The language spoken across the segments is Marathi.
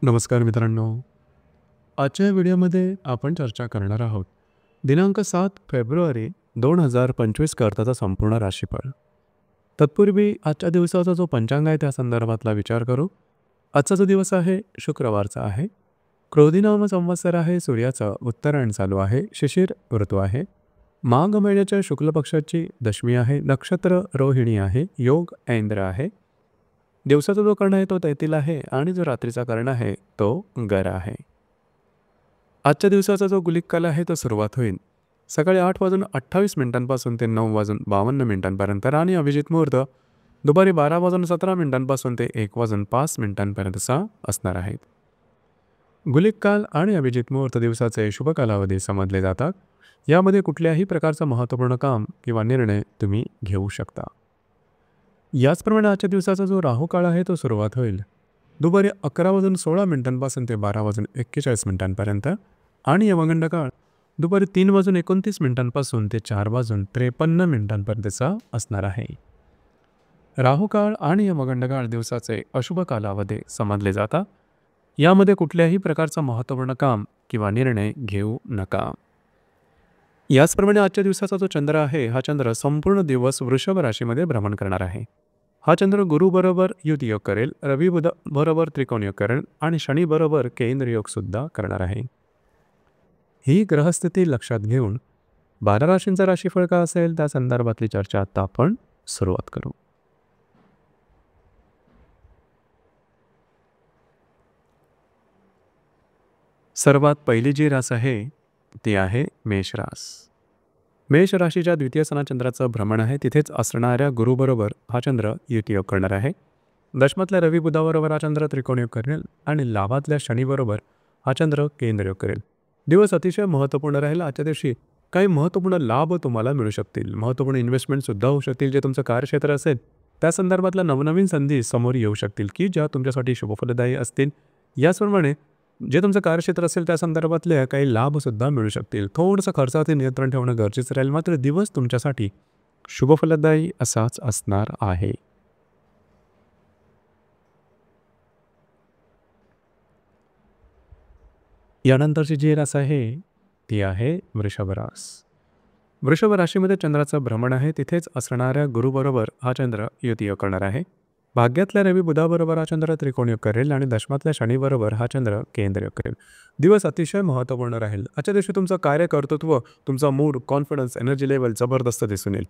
नमस्कार मित्रांनो. आजच्या व्हिडिओमध्ये आपण चर्चा करणार आहोत दिनांक 7 फेब्रुवारी 2025 करताचा संपूर्ण राशीफळ. तत्पूर्वी आजच्या दिवसाचा जो पंचांग आहे त्या संदर्भातला विचार करू. आजचा जो दिवस आहे शुक्रवारचा आहे. क्रोधी नाम संवत्सर आहे. सूर्याचं उत्तरायण चालू आहे. शिशिर ऋतू आहे. माघ महिन्याच्या शुक्ल पक्षाची दशमी आहे. नक्षत्र रोहिणी आहे. योग ऐंद्र आहे. दिवसाचा जो कर्ण आहे तो तैतील आहे आणि जो रात्रीचा कर्ण आहे तो गर आहे. आजच्या दिवसाचा जो गुलिक काल आहे तो सुरुवात होईल सकाळी 8:28 ते 9:52 आणि अभिजित मुहूर्त दुपारी 12:17 ते 1:05 असणार आहेत. गुलिक काल आणि अभिजित मुहूर्त दिवसाचे शुभ कालावधी समजले जातात. यामध्ये कुठल्याही प्रकारचं महत्त्वपूर्ण काम किंवा निर्णय तुम्ही घेऊ शकता. याचप्रमाणे आजच्या दिवसाचा जो राहू काळ आहे तो सुरुवात होईल दुपारी 11:16 ते 12:41 आणि यमगंड काळ दुपारी 3:29 ते 4:53 असणार आहे. राहू काळ आणि यमगंड काळ दिवसाचे अशुभ कालावधी समजले जातात. यामध्ये कुठल्याही प्रकारचं महत्त्वपूर्ण काम किंवा निर्णय घेऊ नका. याचप्रमाणे आजच्या दिवसाचा जो चंद्र आहे हा चंद्र संपूर्ण दिवस वृषभ राशीमध्ये भ्रमण करणार आहे. हा चंद्र गुरु बरोबर युती योग करेल, रवी बुध बरोबर त्रिकोण योग करेल आणि शनी बरोबर केंद्र योग सुद्धा करणार आहे. ही ग्रहस्थिती लक्षात घेऊन 12 राशींचा राशीफळ का असेल त्या संदर्भातली चर्चा आता आपण सुरुवात करू. सर्वात पहिली जी रास आहे ती आहे मेष रास. मेष राशीच्या द्वितीय स्थानात चंद्राचं भ्रमण आहे. तिथेच असणाऱ्या गुरुबरोबर हा चंद्र युती योग करणार आहे. दशमातल्या रवी बुधाबरोबर हा चंद्र त्रिकोण योग करेल आणि लाभातल्या शनीबरोबर हा चंद्र केंद्र योग करेल. दिवस अतिशय महत्त्वपूर्ण राहील. आजच्या दिवशी काही महत्त्वपूर्ण लाभ तुम्हाला मिळू शकतील. महत्त्वपूर्ण इन्व्हेस्टमेंटसुद्धा होऊ शकतील. जे तुमचं कार्यक्षेत्र असेल त्या संदर्भातल्या नवनवीन संधी समोर येऊ शकतील की ज्या तुमच्यासाठी शुभफलदायी असतील. याचप्रमाणे जे तुमचं कार्यक्षेत्र असेल त्या संदर्भातले काही लाभसुद्धा मिळू शकतील. थोडंसं खर्चावरती नियंत्रण ठेवणं गरजेचं राहील. मात्र दिवस तुमच्यासाठी शुभफलदायी असाच असणार आहे. यानंतरची जी रास आहे ती आहे वृषभ रास. वृषभ राशीमध्ये चंद्राचं भ्रमण आहे. तिथेच असणाऱ्या गुरुबरोबर हा चंद्र युती योग करणार आहे. भाग्यातल्या रवी बुधाबरोबर हा चंद्र त्रिकोण योग करेल आणि दशमातल्या शनीबरोबर हा चंद्र केंद्र योग करेल. दिवस अतिशय महत्त्वपूर्ण राहील. आजच्या दिवशी तुमचं कार्यकर्तृत्व, तुमचा मूड, कॉन्फिडन्स, एनर्जी लेवल जबरदस्त दिसून येईल.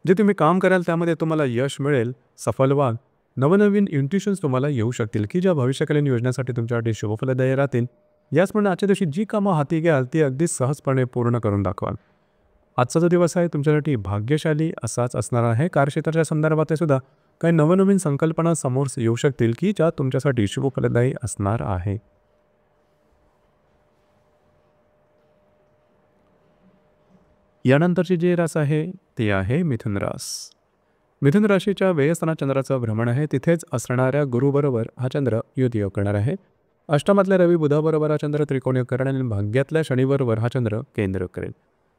जे तुम्ही काम कराल त्यामध्ये तुम्हाला यश मिळेल, सफल व्हाल. नवनवीन इंट्युशन्स तुम्हाला येऊ शकतील की ज्या भविष्यकालीन योजनेसाठी तुमच्यासाठी शुभफलदायी राहतील. याचप्रमाणे आजच्या दिवशी जी कामं हाती घ्याल ती अगदी सहजपणे पूर्ण करून दाखवाल. आजचा जो दिवस आहे तुमच्यासाठी भाग्यशाली असाच असणार आहे. कार्यक्षेत्राच्या संदर्भात सुद्धा काही नवनवीन संकल्पना समोर येऊ शकतील की ज्या तुमच्यासाठी शुभफलदायी असणार आहे. यानंतरची जी रास आहे ती आहे मिथुन रास. मिथुन राशीच्या व्ययस्थानात चंद्राचं भ्रमण आहे. तिथेच असणाऱ्या गुरुबरोबर हा चंद्र युती योग करणार आहे. अष्टमातल्या रवी बुधाबरोबर हा चंद्र त्रिकोण योग करेल आणि भाग्यातल्या शनीबरोबर हा चंद्र केंद्र योग करेल.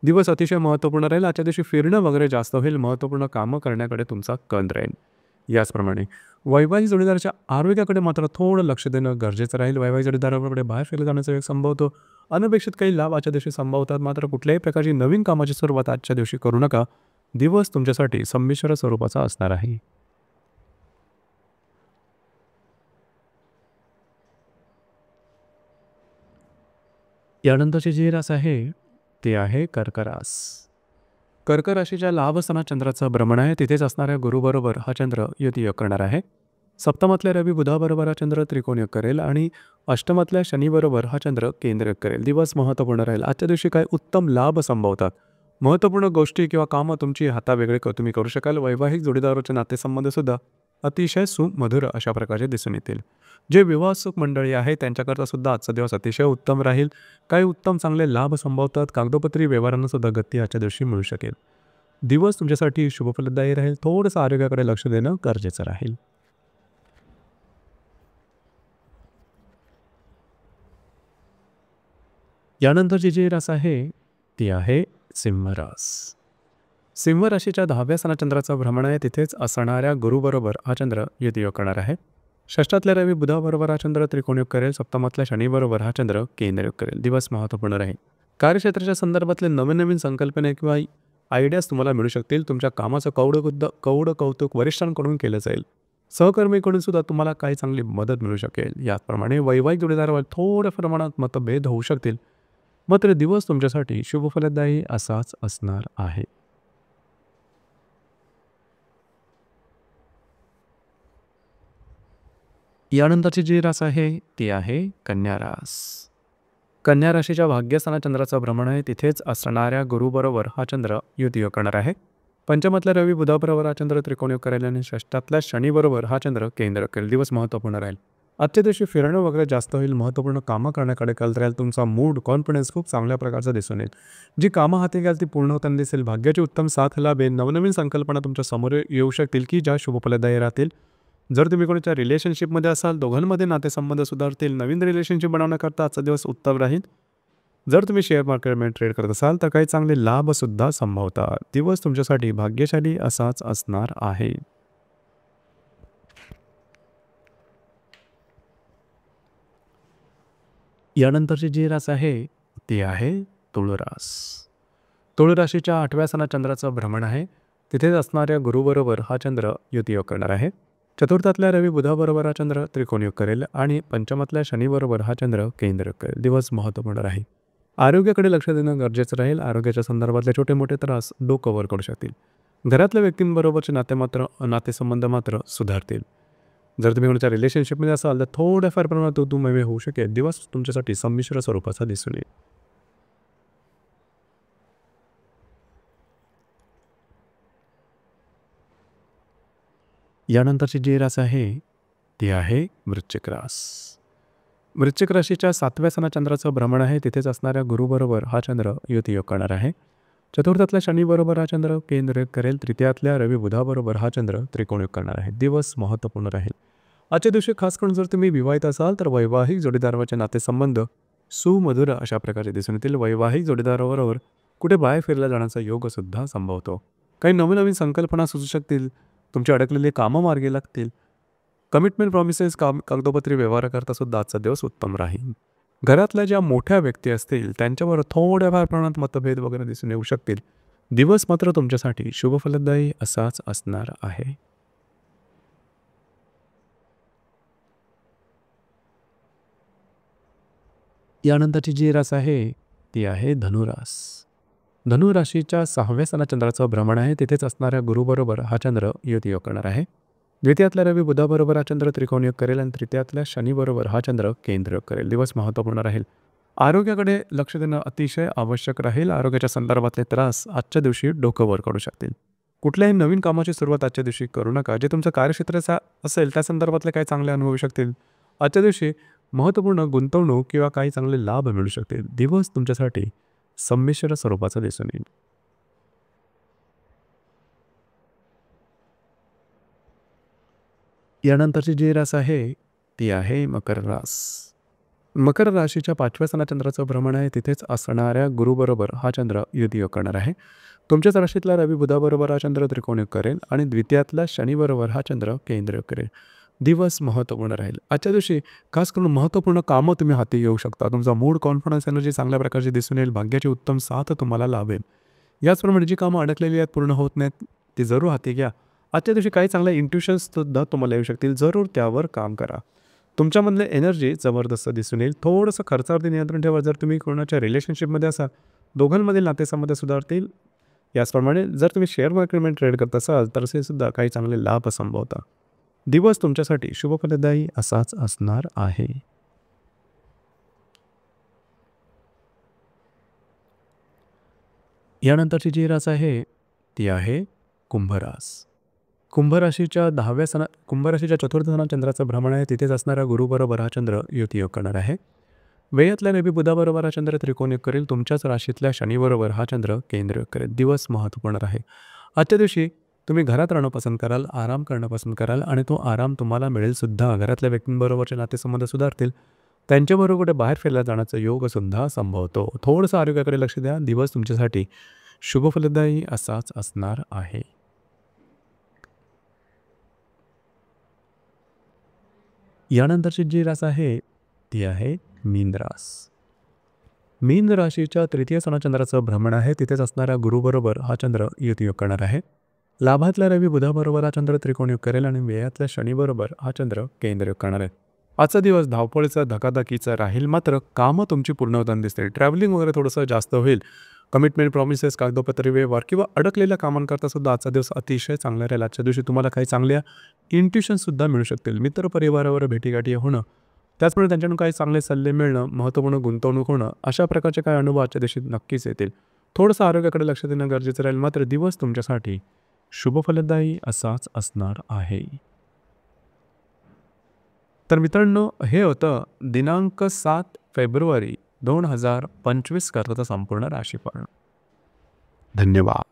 दिवस अतिशय महत्त्वपूर्ण राहील. आजच्या दिवशी फिरणं वगैरे जास्त होईल. महत्त्वपूर्ण कामं करण्याकडे तुमचा कल राहील. याचप्रमाणे वैवाहिक जोडीदाराच्या आरोग्याकडे मात्र थोडं लक्ष देणं गरजेचं राहील. वैवाहिक जोडीदाराकडे बाहेर फिरला जाण्याचा एक संभवतो. अनपेक्षित काही लाभ आजच्या दिवशी संभवतात. मात्र कुठल्याही प्रकारची नवीन कामाची सुरुवात आजच्या दिवशी करू नका. दिवस तुमच्यासाठी संमिश्र स्वरूपाचा असणार आहे. यानंतरची जी रास आहे ती आहे कर्क रास. कर्क राशीच्या लाभस्थानात चंद्राचं भ्रमण आहे. तिथेच असणाऱ्या गुरुबरोबर हा चंद्र युती योग करणार आहे. सप्तमातल्या रवी बुधाबरोबर हा चंद्र त्रिकोण योग करेल आणि अष्टमातल्या शनीबरोबर हा चंद्र केंद्र योग करेल. दिवस महत्त्वपूर्ण राहील. आजच्या दिवशी काही उत्तम लाभ संभवतात. महत्त्वपूर्ण गोष्टी किंवा कामं तुमची हातावेगळे तुम्ही करू शकाल. वैवाहिक जोडीदाराचे नातेसंबंधसुद्धा अतिशय सुमधुर अशा प्रकारे दिसून येतील. जे विवाहसुख मंडळी आहे त्यांच्याकरता सुद्धा आजचा दिवस अतिशय उत्तम राहील. काही उत्तम चांगले लाभ संभवतात. कागदोपत्री व्यवहारांना सुद्धा गती आजच्या दिवशी मिळू शकेल. दिवस तुमच्यासाठी शुभफलदायी राहील. थोडंसं आरोग्याकडे लक्ष देणं गरजेचं राहील. यानंतरची जी रास आहे ती आहे सिंह रास. सिंह राशीच्या 10व्या स्थानात चंद्राचं भ्रमण आहे. तिथेच असणाऱ्या गुरुबरोबर हा चंद्र युती योग करणार आहे. षष्ठातल्या रवी बुधाबरोबर हा चंद्र त्रिकोणयोग करेल. सप्तमातल्या शनीबरोबर हा चंद्र केंद्रयोग करेल. दिवस महत्त्वपूर्ण राहील. कार्यक्षेत्राच्या संदर्भातले नवीन-नवीन संकल्पना किंवा आयडियाज तुम्हाला मिळू शकतील. तुमच्या कामाचं कौडं कौतुक वरिष्ठांकडून केलं जाईल. सहकर्मीकडून सुद्धा तुम्हाला काही चांगली मदत मिळू शकेल. याचप्रमाणे वैवाहिक जोडीदारावर थोड्या प्रमाणात मतभेद होऊ शकतील. मात्र दिवस तुमच्यासाठी शुभफलदायी असाच असणार आहे. यानंतरची जी रास आहे ती आहे कन्या रास. कन्या राशीच्या भाग्यस्थानात चंद्राचं भ्रमण आहे. तिथेच असणाऱ्या गुरुबरोबर हा चंद्र युतियोग करणार आहे. पंचमातल्या रवी बुधाबरोबर हा चंद्र त्रिकोणयोग करेल आणि षष्ठातल्या शनीबरोबर हा चंद्र केंद्र करेल. दिवस महत्त्वपूर्ण राहील. आजच्या दिवशी फिरणं वगैरे जास्त होईल. महत्त्वपूर्ण कामं करण्याकडे कल राहील. तुमचा मूड कॉन्फिडन्स खूप चांगल्या प्रकारचा दिसून येईल. जी कामं हाती घ्याल ती पूर्ण होताना दिसेल. भाग्याची उत्तम साथ लाभेल. नवनवीन संकल्पना तुमच्या समोर येऊ शकतील की ज्या शुभफलदायी राहतील. जर तुम्ही कोणाच्या रिलेशनशिपमध्ये असाल दोघांमध्ये नातेसंबंध सुधारतील. नवीन रिलेशनशिप बनवण्याकरता आजचा दिवस उत्तम राहील. जर तुम्ही शेअर मार्केटमध्ये ट्रेड करत असाल तर काही चांगले लाभसुद्धा संभवतात. दिवस तुमच्यासाठी भाग्यशाली असाच असणार आहे. यानंतरची जी रास आहे ती आहे तुळरास. तुळ राशीच्या 8व्या स्थानात चंद्राचं भ्रमण आहे. तिथेच असणाऱ्या गुरुबरोबर हा चंद्र युतियोग करणार आहे. चतुर्थातल्या रवी बुधाबरोबर हा चंद्र त्रिकोणयोग करेल आणि पंचमातल्या शनीबरोबर हा चंद्र केंद्रयोग करेल. दिवस महत्त्वपूर्ण राहील. आरोग्याकडे लक्ष देणं गरजेचं राहील. आरोग्याच्या संदर्भातले छोटे मोठे त्रास डोकं वर करू शकतील. घरातल्या व्यक्तींबरोबरचे नातेसंबंध मात्र सुधारतील. जर तुम्ही कोणाच्या रिलेशनशिपमध्ये असाल तर थोड्याफार प्रमाणात तू-तू-मैं-मैं होऊ शकेल. दिवस तुमच्यासाठी संमिश्र स्वरूपाचा दिसून येईल. यानंतरची जी रास आहे ती आहे वृश्चिक रास. वृश्चिक राशीच्या 7व्या स्थानात चंद्राचं भ्रमण आहे. तिथेच असणाऱ्या गुरुबरोबर हा चंद्र युतियोग करणार आहे. चतुर्थातल्या शनीबरोबर हा चंद्र केंद्रयोग करेल. तृतीयातल्या रवी बुधाबरोबर हा चंद्र त्रिकोणयोग करणार आहे. दिवस महत्त्वपूर्ण राहील. आजच्या दिवशी खास करून जर तुम्ही विवाहित असाल तर वैवाहिक जोडीदाराचे नातेसंबंध सुमधुर अशा प्रकारे दिसून येतील. वैवाहिक जोडीदाराबरोबर कुठे बाहेर फिरला जाण्याचा योगसुद्धा संभवतो. काही नवीन संकल्पना सुचू शकतील. तुमची अडकलेली कामं मार्गी लागतील. कमिटमेंट प्रॉमिसेस कागदोपत्री व्यवहाराकरता सुद्धा आजचा दिवस उत्तम राहील. घरातल्या ज्या मोठ्या व्यक्ती असतील त्यांच्याबरोबर थोड्याफार प्रमाणात मतभेद वगैरे दिसून येऊ शकतील. दिवस मात्र तुमच्यासाठी शुभफलदायी असाच असणार आहे. यानंतरची जी रास आहे ती आहे धनुरास. धनुराशीच्या 6व्या स्थानात चंद्राचं भ्रमण आहे. तिथेच असणाऱ्या गुरुबरोबर हा चंद्र युतियोग करणार आहे. द्वितीयातल्या रवी बुधाबरोबर हा चंद्र त्रिकोणयोग करेल आणि तृतीयातल्या शनीबरोबर हा चंद्र केंद्रयोग करेल. दिवस महत्त्वपूर्ण राहील. आरोग्याकडे लक्ष देणं अतिशय आवश्यक राहील. आरोग्याच्या संदर्भातले त्रास आजच्या दिवशी डोकं वर काढू शकतील. कुठल्याही नवीन कामाची सुरुवात आजच्या दिवशी करू नका. जे तुमचं कार्यक्षेत्राचा असेल त्या संदर्भातले काही चांगले अनुभवू शकतील. आजच्या दिवशी महत्त्वपूर्ण गुंतवणूक किंवा काही चांगले लाभ मिळू शकतील. दिवस तुमच्यासाठी संमिश्र स्वरूपाचा दिसून येईल. यानंतरची जी रास आहे ती आहे मकर रास. मकर राशीच्या 5व्या स्थानात चंद्राचं भ्रमण आहे. तिथेच असणाऱ्या गुरुबरोबर हा चंद्र युतियोग करणार आहे. तुमच्याच राशीतला रवी बुधाबरोबर हा चंद्र त्रिकोणयोग करेल आणि द्वितीयातल्या शनीबरोबर हा चंद्र केंद्रयोग करेल. दिवस महत्त्वपूर्ण राहील. आजच्या दिवशी खास करून महत्त्वपूर्ण कामं तुम्ही हाती घेऊ शकता. तुमचा मूड कॉन्फिडन्स एनर्जी चांगल्या प्रकारची दिसून येईल. भाग्याची उत्तम साथ तुम्हाला लाभेल. याचप्रमाणे जी कामं अडकलेली आहेत पूर्ण होत नाहीत ती जरूर हाती घ्या. आजच्या दिवशी काही चांगल्या इंट्युशन्ससुद्धा तुम्हाला येऊ शकतील. जरूर त्यावर काम करा. तुमच्यामधले एनर्जी जबरदस्त दिसून येईल. थोडंसं खर्चावरती नियंत्रण ठेवा. जर तुम्ही कोणाच्या रिलेशनशिपमध्ये असाल दोघांमधील नातेसंबंध सुधारतील. याचप्रमाणे जर तुम्ही शेअर मार्केटमध्ये ट्रेड करत असाल तर असे सुद्धा काही चांगले लाभ संभवतात. दिवस तुमच्यासाठी शुभफलदायी असाच असणार आहे. यानंतरची जी रास आहे ती आहे कुंभरास. कुंभराशीच्या 10व्या स्थानात कुंभराशीच्या 4थ्या स्थानात चंद्राचं भ्रमण आहे. तिथेच असणाऱ्या गुरुबरोबर हा चंद्र युतियोग करणार आहे. व्ययातल्या रवी बुधाबरोबर हा चंद्र त्रिकोणयोग करेल. तुमच्याच राशीतल्या शनीबरोबर हा चंद्र केंद्रयोग करेल. दिवस महत्त्वपूर्ण आहे. आजच्या दिवशी तुम्ही घरात राहणं पसंत कराल, आराम करणं पसंत कराल आणि तो आराम तुम्हाला मिळेल सुद्धा. घरातल्या व्यक्तींबरोबरचे नातेसंबंध सुधारतील. त्यांच्याबरोबर कुठे बाहेर फिरला जाण्याचा योगसुद्धा संभवतो. थोडंसं आरोग्याकडे लक्ष द्या. दिवस तुमच्यासाठी शुभफलदायी असाच असणार आहे. यानंतरची जी रास आहे ती आहे मीन रास. मीन राशीच्या तृतीय सणाचंद्राचं भ्रमण आहे. तिथेच असणाऱ्या गुरुबरोबर हा चंद्र युतियोग करणार आहे. लाभातल्या रवी बुधाबरोबर हा चंद्र त्रिकोणयोग करेल आणि व्ययातल्या शनीबरोबर हा चंद्र केंद्रयोग करणार आहे. आजचा दिवस धावपळीचा धकाधकीचा राहील, मात्र कामं तुमची पूर्ण होताना दिसतील. ट्रॅव्हलिंग वगैरे थोडंसं जास्त होईल. कमिटमेंट, प्रॉमिसेस, कागदोपत्री व्यवहार किंवा अडकलेल्या कामांकरता सुद्धा आजचा दिवस अतिशय चांगला राहील. आजच्या दिवशी तुम्हाला काही चांगल्या इंट्युशनसुद्धा मिळू शकतील. मित्रपरिवारावर भेटीगाठी होणं, त्याचप्रमाणे त्यांच्याकडून काही चांगले सल्ले मिळणं, महत्त्वपूर्ण गुंतवणूक होणं, अशा प्रकारचे काही अनुभव आजच्या दिवशी नक्कीच येतील. थोडंसं आरोग्याकडे लक्ष देणं गरजेचं राहील, मात्र दिवस तुमच्यासाठी शुभफलदायी असाच असणार आहे. तर मित्रांनो, हे होतं दिनांक 7 फेब्रुवारी 2025 करताचा संपूर्ण राशीफळ. धन्यवाद.